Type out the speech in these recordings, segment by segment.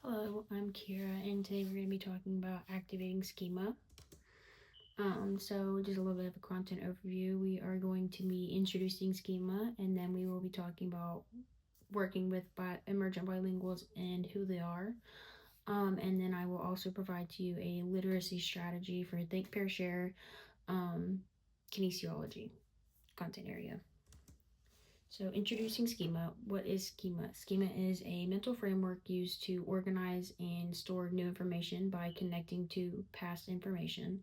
Hello, I'm Kira, and today we're going to be talking about activating schema. So just a little bit of a content overview. We are going to be introducing schema, and then we will be talking about working with emergent bilinguals and who they are. And then I will also provide to you a literacy strategy for Think, Pair, Share, um, kinesiology content area. So, introducing schema. What is schema? Schema is a mental framework used to organize and store new information by connecting to past information.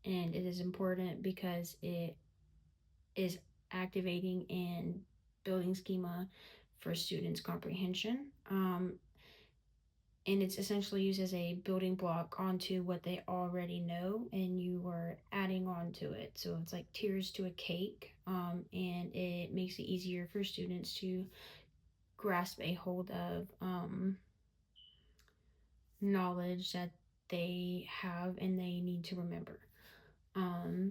And it is important because it is activating and building schema for students' comprehension. And it's essentially used as a building block onto what they already know, and you are adding on to it. So it's like tiers to a cake, and it makes it easier for students to grasp a hold of knowledge that they have and they need to remember. Um,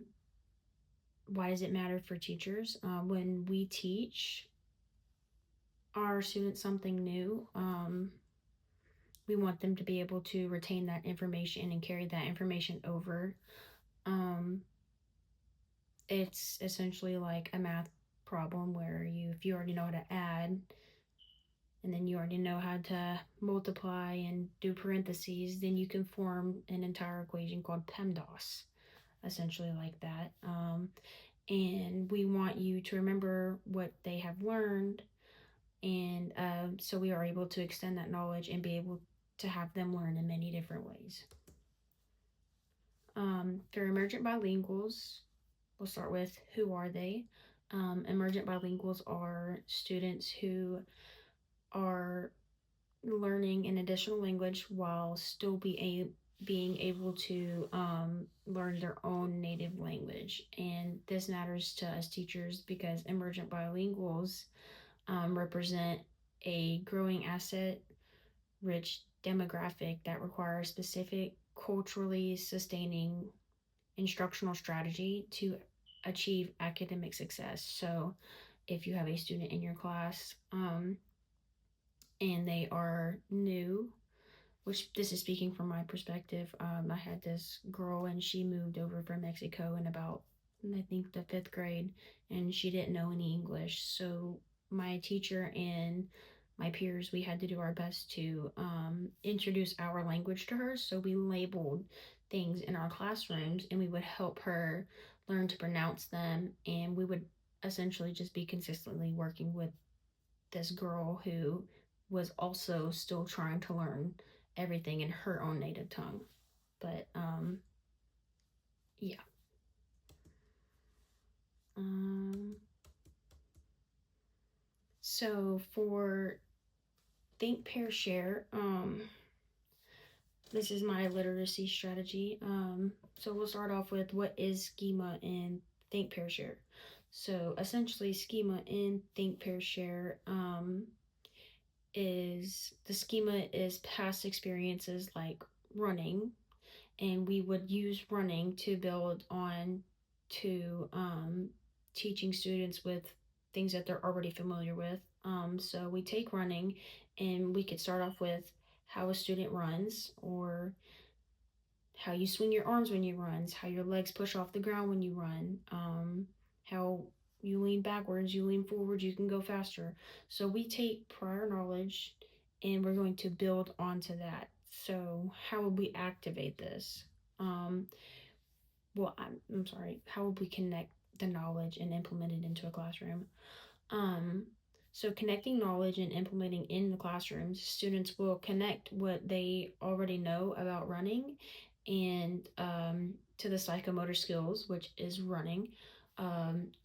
why does it matter for teachers? When we teach our students something new, we want them to be able to retain that information and carry that information over. Um, it's essentially like a math problem where if you already know how to add, and then you already know how to multiply and do parentheses, then you can form an entire equation called PEMDAS, essentially like that. And we want you to remember what they have learned, and so we are able to extend that knowledge and be able to have them learn in many different ways. For emergent bilinguals, we'll start with who are they? Emergent bilinguals are students who are learning an additional language while still being able to learn their own native language. And this matters to us teachers because emergent bilinguals represent a growing asset rich demographic that requires specific culturally sustaining instructional strategy to achieve academic success. So if you have a student in your class and they are new, which this is speaking from my perspective. I had this girl and she moved over from Mexico in about, I think, the fifth grade, and she didn't know any English. So my teacher and my peers, we had to do our best to introduce our language to her. So we labeled things in our classrooms and we would help her learn to pronounce them. And we would essentially just be consistently working with this girl who was also still trying to learn everything in her own native tongue. But yeah. Um, so for Think Pair Share, this is my literacy strategy. So we'll start off with what is schema in Think Pair Share. So essentially, schema in Think Pair Share is the schema is past experiences like running, and we would use running to build on to teaching students with things that they're already familiar with. So we take running, and we could start off with how a student runs, or how you swing your arms when you run, how your legs push off the ground when you run, how you lean backwards, you lean forward, you can go faster. So we take prior knowledge and we're going to build onto that. So how would we activate this? Um, I'm sorry. How would we connect the knowledge and implement it into a classroom? Um, so connecting knowledge and implementing in the classrooms, students will connect what they already know about running and to the psychomotor skills, which is running,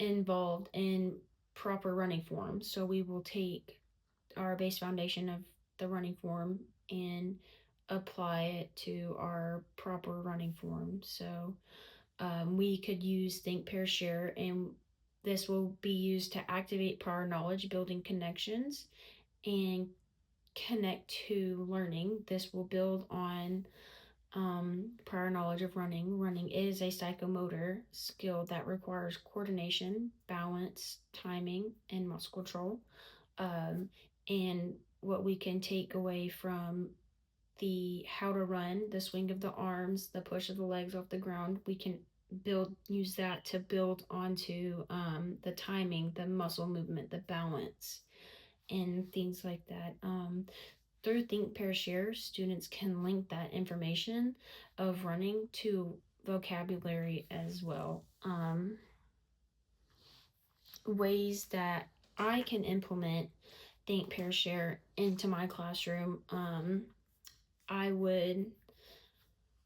involved in proper running form. So we will take our base foundation of the running form and apply it to our proper running form. So we could use Think, Pair, Share, and this will be used to activate prior knowledge, building connections, and connect to learning. This will build on prior knowledge of running. Running is a psychomotor skill that requires coordination, balance, timing, and muscle control. And what we can take away from the how to run, the swing of the arms, the push of the legs off the ground, we can use that to build onto the timing, the muscle movement, the balance, and things like that. Through Think, Pair, Share, students can link that information of running to vocabulary as well. Ways that I can implement Think, Pair, Share into my classroom. I would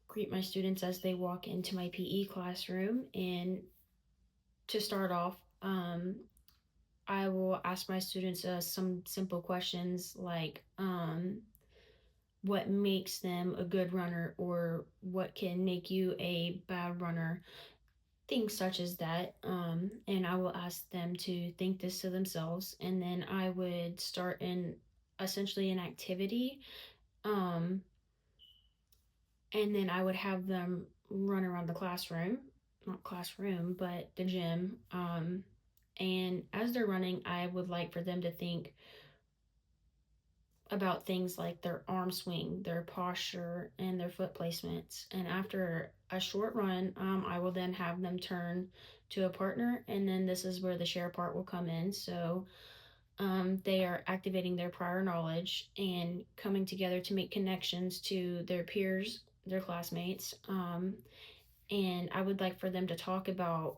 greet my students as they walk into my PE classroom, and to start off, I will ask my students some simple questions like, what makes them a good runner, or what can make you a bad runner, things such as that. And I will ask them to think this to themselves, and then I would start in essentially an activity. Um, and then I would have them run around the classroom, not classroom, but the gym. And as they're running, I would like for them to think about things like their arm swing, their posture, and their foot placements. And after a short run, I will then have them turn to a partner, and then this is where the share part will come in. So they are activating their prior knowledge and coming together to make connections to their peers, their classmates. And I would like for them to talk about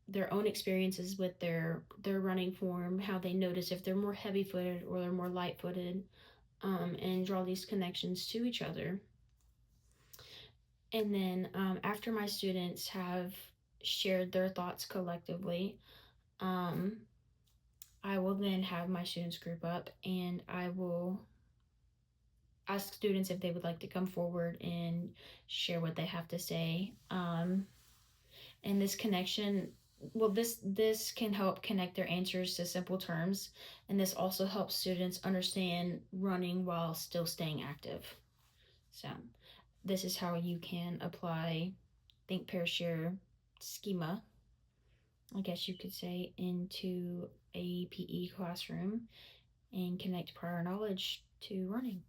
their own experiences with their running form, how they notice if they're more heavy footed or they're more light footed, and draw these connections to each other. And then after my students have shared their thoughts collectively, um, I will then have my students group up, and I will ask students if they would like to come forward and share what they have to say. And this connection, well, this can help connect their answers to simple terms, and this also helps students understand running while still staying active. So this is how you can apply Think, Pair, Share schema, I guess you could say, into a PE classroom and connect prior knowledge to running.